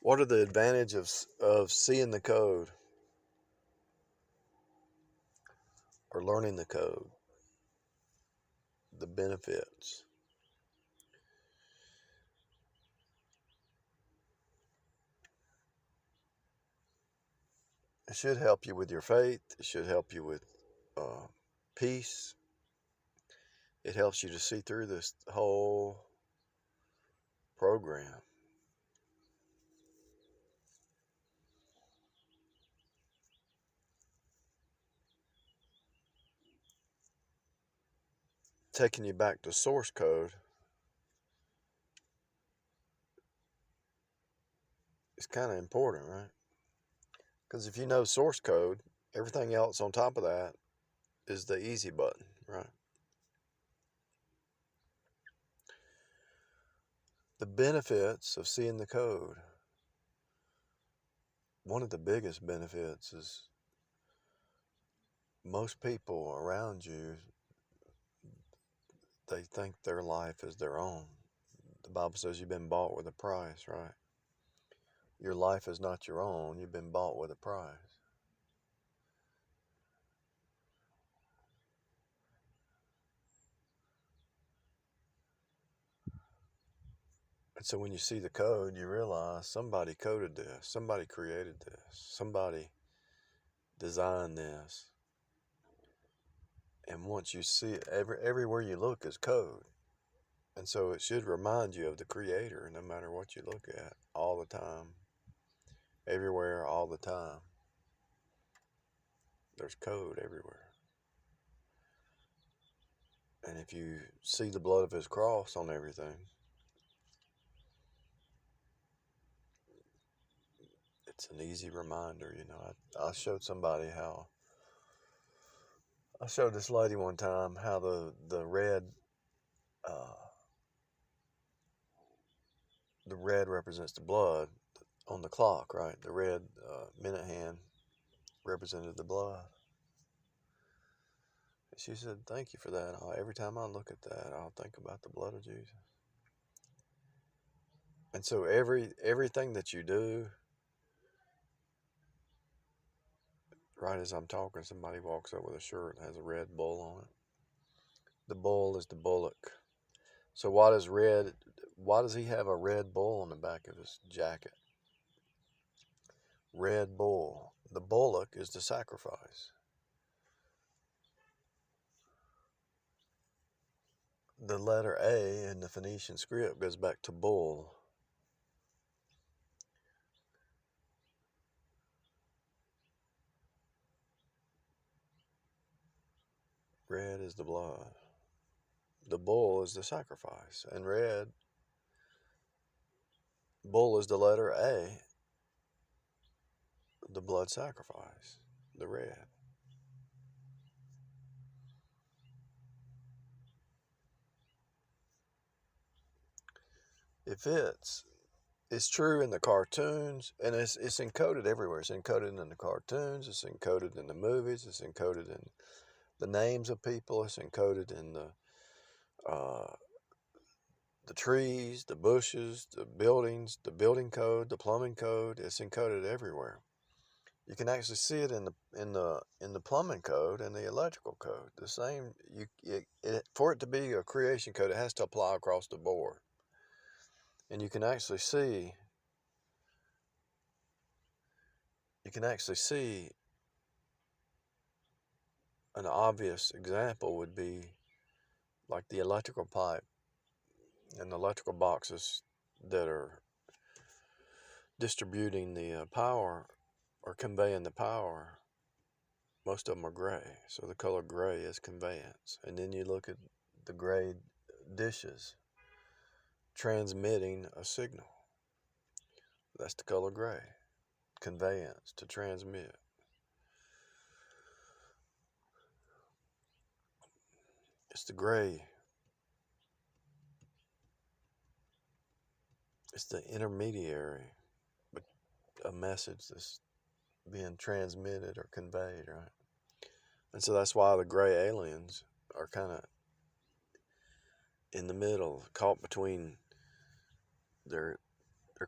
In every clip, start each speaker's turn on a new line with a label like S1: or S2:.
S1: What are the advantages of seeing the code or learning the code? The benefits. It should help you with your faith. It should help you with peace. It helps you to see through this whole program. Taking you back to source code is kind of important, right? Because if you know source code, everything else on top of that is the easy button, right? The benefits of seeing the code. One of the biggest benefits is most people around you, they think their life is their own. The Bible says you've been bought with a price, right? Your life is not your own. You've been bought with a price. And so when you see the code, you realize somebody coded this, somebody created this, somebody designed this. And once you see it, everywhere you look is code. And so it should remind you of the Creator no matter what you look at, all the time, everywhere, all the time. There's code everywhere. And if you see the blood of His cross on everything, it's an easy reminder. I showed somebody how, I showed this lady one time how the red, the red represents the blood on the clock, right? The red minute hand represented the blood. And she said, "Thank you for that. Every time I look at that, I'll think about the blood of Jesus." And so everything that you do, right as I'm talking, somebody walks up with a shirt that has a red bull on it. The bull is the bullock. So why does he have a red bull on the back of his jacket? Red bull. The bullock is the sacrifice. The letter A in the Phoenician script goes back to bull. Red is the blood. The bull is the sacrifice. And bull is the letter A, the blood sacrifice, the red. It fits. It's true in the cartoons, and it's encoded everywhere. It's encoded in the cartoons, it's encoded in the movies, it's encoded in the names of people, it's encoded in uh, the trees, the bushes, the buildings, the building code, the plumbing code. It's encoded everywhere. You can actually see it in the plumbing code and the electrical code. The same. For it to be a creation code, it has to apply across the board, and you can actually see. An obvious example would be like the electrical pipe and the electrical boxes that are distributing the power or conveying the power. Most of them are gray, so the color gray is conveyance. And then you look at the gray dishes transmitting a signal. That's the color gray, conveyance, to transmit. It's the gray. It's the intermediary, but a message that's being transmitted or conveyed, right? And so that's why the gray aliens are kind of in the middle, caught between. They're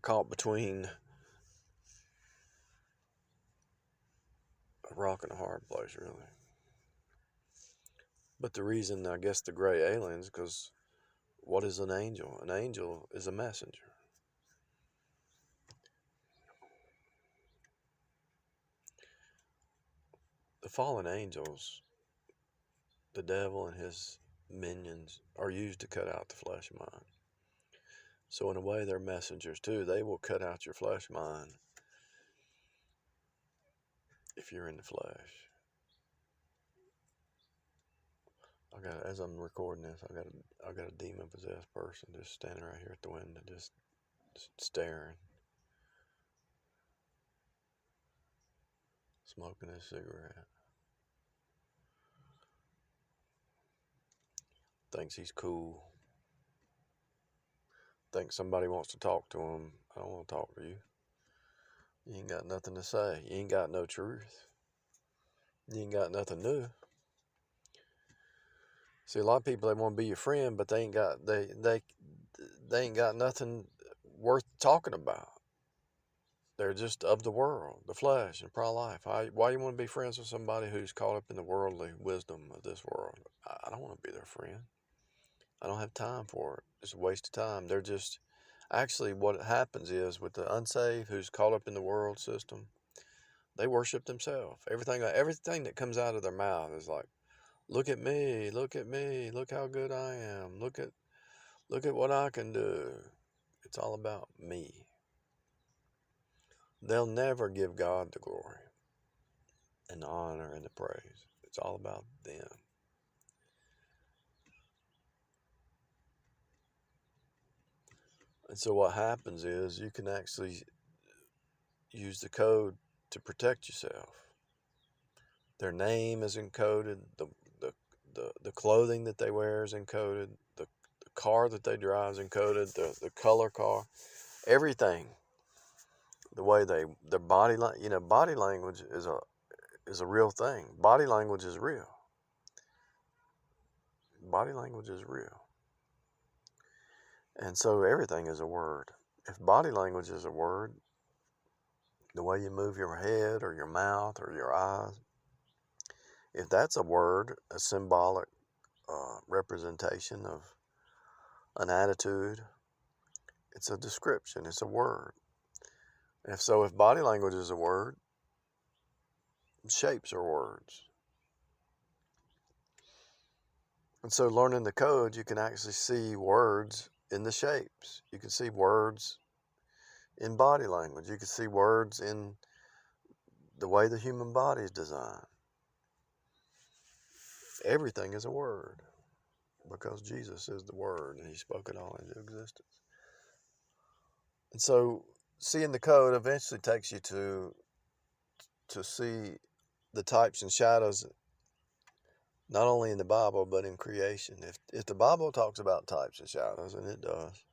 S1: caught between rock and a hard place, really. But the reason, I guess, the gray aliens, because what is an angel? An angel is a messenger. The fallen angels, the devil and his minions, are used to cut out the flesh mind. So in a way, they're messengers too. They will cut out your flesh mind if you're in the flesh. As I'm recording this, I got a demon possessed person just standing right here at the window, just staring, smoking his cigarette. Thinks he's cool. Thinks somebody wants to talk to him. I don't want to talk to you. You ain't got nothing to say. You ain't got no truth. You ain't got nothing new. See, a lot of people, they want to be your friend, but they ain't got nothing worth talking about. They're just of the world, the flesh, and pro-life. Why you want to be friends with somebody who's caught up in the worldly wisdom of this world? I don't want to be their friend. I don't have time for it. It's a waste of time. They're just, actually, what happens is with the unsaved who's caught up in the world system, they worship themselves. Everything that comes out of their mouth is like, look at me, look how good I am, look at what I can do. It's all about me. They'll never give God the glory and the honor and the praise. It's all about them. And so what happens is you can actually use the code to protect yourself. Their name is encoded, the clothing that they wear is encoded, the car that they drive is encoded, the color car, everything. The way their body language is a real thing. Body language is real. Body language is real. And so everything is a word. If body language is a word, the way you move your head or your mouth or your eyes, if that's a word, a symbolic representation of an attitude, it's a description, it's a word. If body language is a word, shapes are words. And so learning the code, you can actually see words in the shapes. You can see words in body language. You can see words in the way the human body is designed. Everything is a word because Jesus is the Word and He spoke it all into existence. And so seeing the code eventually takes you to see the types and shadows, not only in the Bible, but in creation. If the Bible talks about types and shadows, and it does,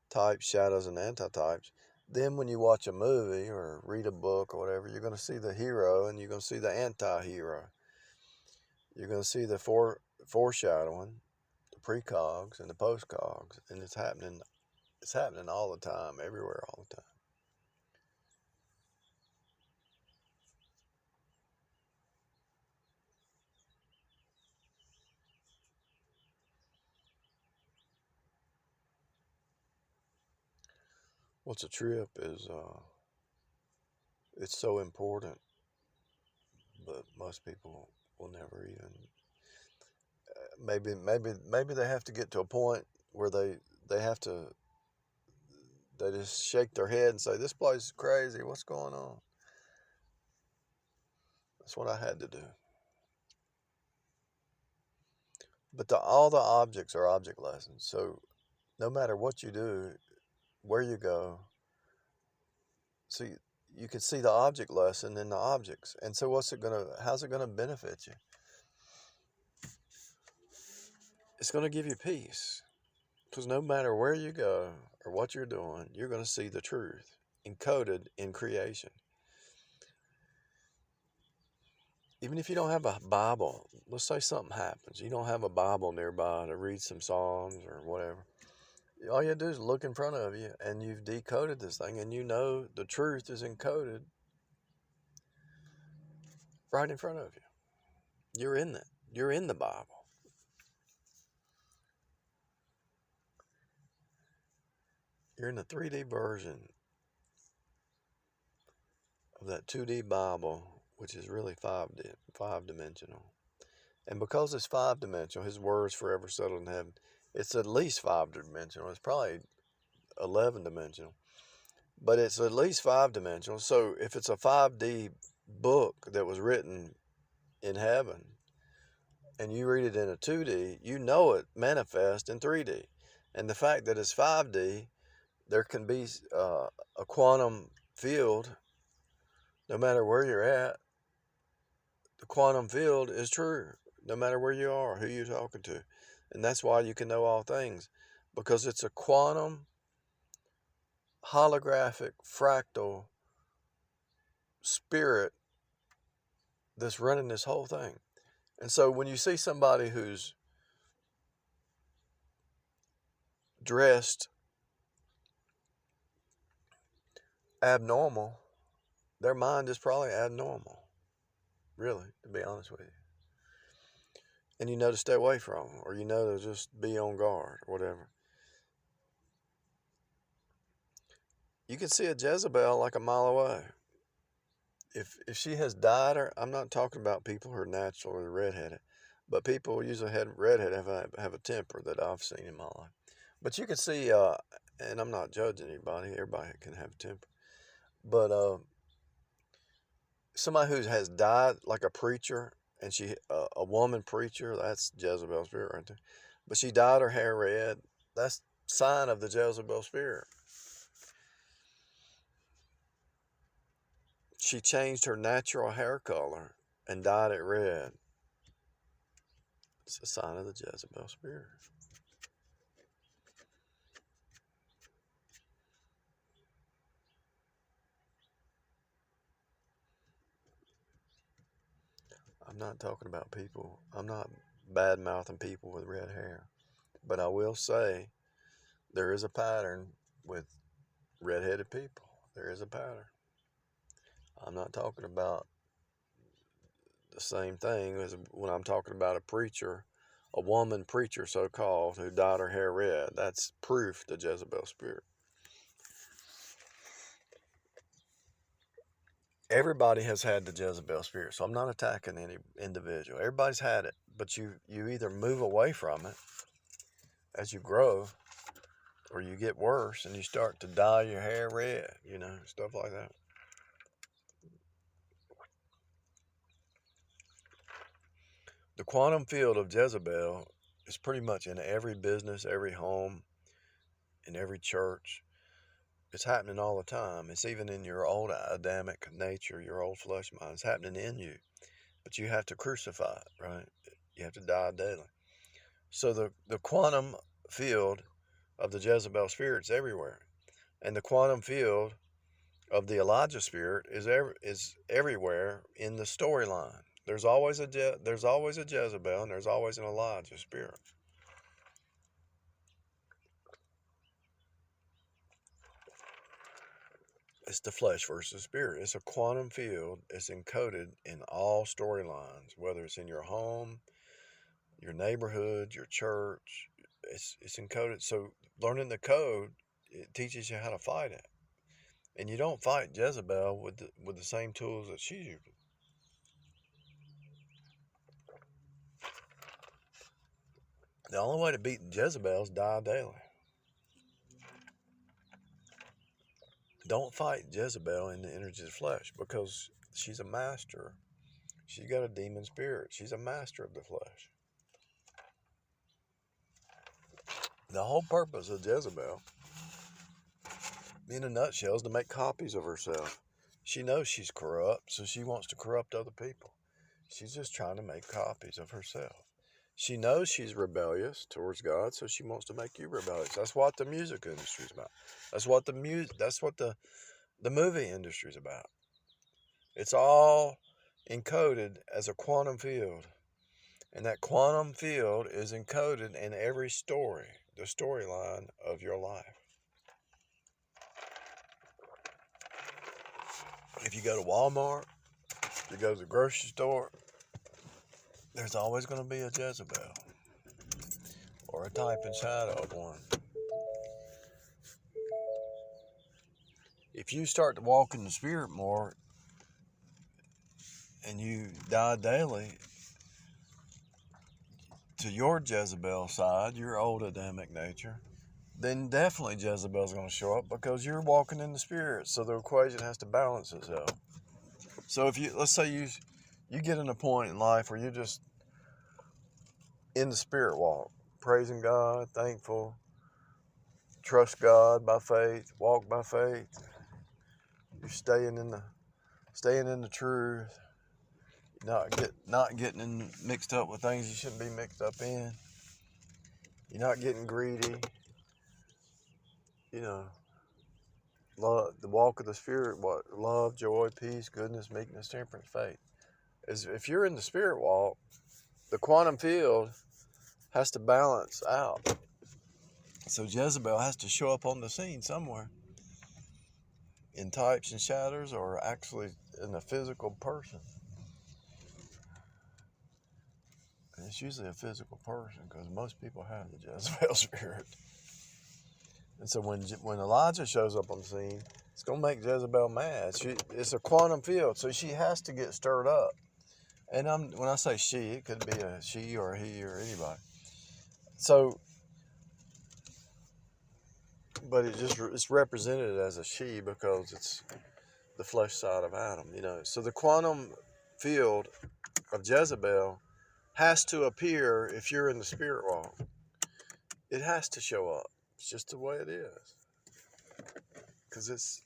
S1: types, shadows, and antitypes, then when you watch a movie or read a book or whatever, you're going to see the hero and you're going to see the anti-hero. You're going to see the foreshadowing, the precogs and the postcogs, and it's happening all the time, everywhere, all the time. What's a trip is, it's so important, but most people will never even, maybe they have to get to a point where they just shake their head and say, this place is crazy, what's going on? That's what I had to do. But all the objects are object lessons. So no matter what you do, where you go, see, you can see the object lesson in the objects. And so how's it gonna benefit you? It's gonna give you peace. Because no matter where you go or what you're doing, you're gonna see the truth encoded in creation. Even if you don't have a Bible, let's say something happens. You don't have a Bible nearby to read some Psalms or whatever. All you have to do is look in front of you and you've decoded this thing and you know the truth is encoded right in front of you. You're in it. You're in the Bible. You're in the 3D version of that 2D Bible, which is really five-dimensional. And because it's five-dimensional, his word's forever settled in heaven. It's at least five-dimensional. It's probably 11-dimensional. But it's at least five-dimensional. So if it's a 5D book that was written in heaven, and you read it in a 2D, you know it manifests in 3D. And the fact that it's 5D, there can be a quantum field no matter where you're at. The quantum field is true no matter where you are, who you're talking to. And that's why you can know all things, because it's a quantum, holographic, fractal spirit that's running this whole thing. And so when you see somebody who's dressed abnormal, their mind is probably abnormal, really, to be honest with you. And you know to stay away from them, or you know to just be on guard, or whatever. You can see a Jezebel like a mile away. If she has dyed her, I'm not talking about people who are natural or redheaded, but people usually redhead have a temper that I've seen in my life. But you can see, and I'm not judging anybody. Everybody can have a temper, but somebody who has died like a preacher, and a woman preacher, that's Jezebel spirit right there. But she dyed her hair red. That's sign of the Jezebel spirit. She changed her natural hair color and dyed it red. It's a sign of the Jezebel spirit. I'm not talking about people. I'm not bad-mouthing people with red hair. But I will say there is a pattern with red-headed people. There is a pattern. I'm not talking about the same thing as when I'm talking about a preacher, a woman preacher so-called, who dyed her hair red. That's proof the Jezebel spirit. Everybody has had the Jezebel spirit, so I'm not attacking any individual. Everybody's had it, but you either move away from it as you grow, or you get worse and you start to dye your hair red, stuff like that. The quantum field of Jezebel is pretty much in every business, every home, in every church. It's happening all the time. It's even in your old Adamic nature, your old flesh mind. It's happening in you. But you have to crucify it, right? You have to die daily. So the quantum field of the Jezebel spirit's everywhere. And the quantum field of the Elijah spirit is everywhere in the storyline. There's always a Jezebel, and there's always an Elijah spirit. It's the flesh versus spirit. It's a quantum field. It's encoded in all storylines, whether it's in your home, your neighborhood, your church. It's encoded. So learning the code, it teaches you how to fight it. And you don't fight Jezebel with the same tools that she's using. The only way to beat Jezebel is die daily. Don't fight Jezebel in the energy of the flesh, because she's a master. She's got a demon spirit. She's a master of the flesh. The whole purpose of Jezebel, in a nutshell, is to make copies of herself. She knows she's corrupt, so she wants to corrupt other people. She's just trying to make copies of herself. She knows she's rebellious towards God, so she wants to make you rebellious. That's what the music industry is about. That's what the movie industry is about. It's all encoded as a quantum field. And that quantum field is encoded in every story, the storyline of your life. If you go to Walmart, You go to the grocery store, there's always going to be a Jezebel or a type and shadow of one. If you start to walk in the Spirit more and you die daily to your Jezebel side, your old Adamic nature, then definitely Jezebel's going to show up because you're walking in the Spirit. So the equation has to balance itself. So if let's say you get in a point in life where you're just in the Spirit walk, praising God, thankful, trust God by faith, walk by faith. You're staying in the truth, not getting mixed up with things you shouldn't be mixed up in. You're not getting greedy. Love, the walk of the Spirit, love, joy, peace, goodness, meekness, temperance, faith. If you're in the Spirit walk, the quantum field has to balance out. So Jezebel has to show up on the scene somewhere, in types and shadows, or actually in a physical person. And it's usually a physical person because most people have the Jezebel spirit. And so when Elijah shows up on the scene, it's going to make Jezebel mad. It's a quantum field, so she has to get stirred up. And when I say she, it could be a she or a he or anybody. So, but it's represented as a she because it's the flesh side of Adam, So the quantum field of Jezebel has to appear if you're in the Spirit walk. It has to show up. It's just the way it is. Because it's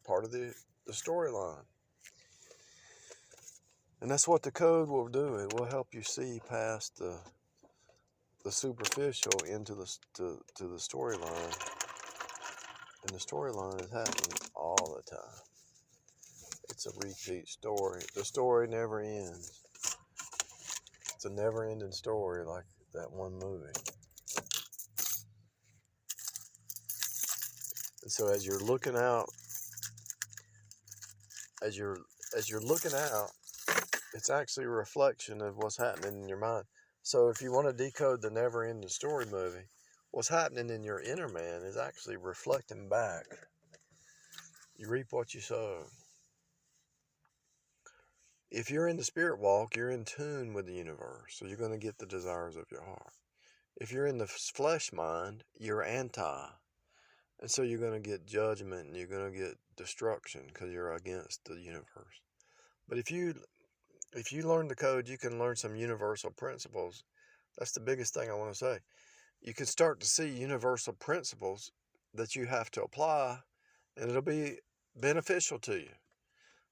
S1: part of the storyline. And that's what the code will do. It will help you see past the superficial into to the storyline. And the storyline is happening all the time. It's a repeat story. The story never ends. It's a never-ending story like that one movie. And so as you're looking out, it's actually a reflection of what's happening in your mind. So if you want to decode the never-ending story movie, what's happening in your inner man is actually reflecting back. You reap what you sow. If you're in the Spirit walk, you're in tune with the universe, so you're going to get the desires of your heart. If you're in the flesh mind, you're anti, and so you're going to get judgment and you're going to get destruction because you're against the universe. But if you learn the code, you can learn some universal principles. That's the biggest thing I want to say. You can start to see universal principles that you have to apply, and it'll be beneficial to you.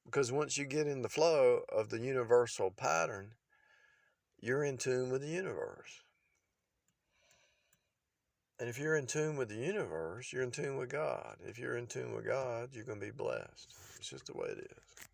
S1: Because once you get in the flow of the universal pattern, you're in tune with the universe. And if you're in tune with the universe, you're in tune with God. If you're in tune with God, you're going to be blessed. It's just the way it is.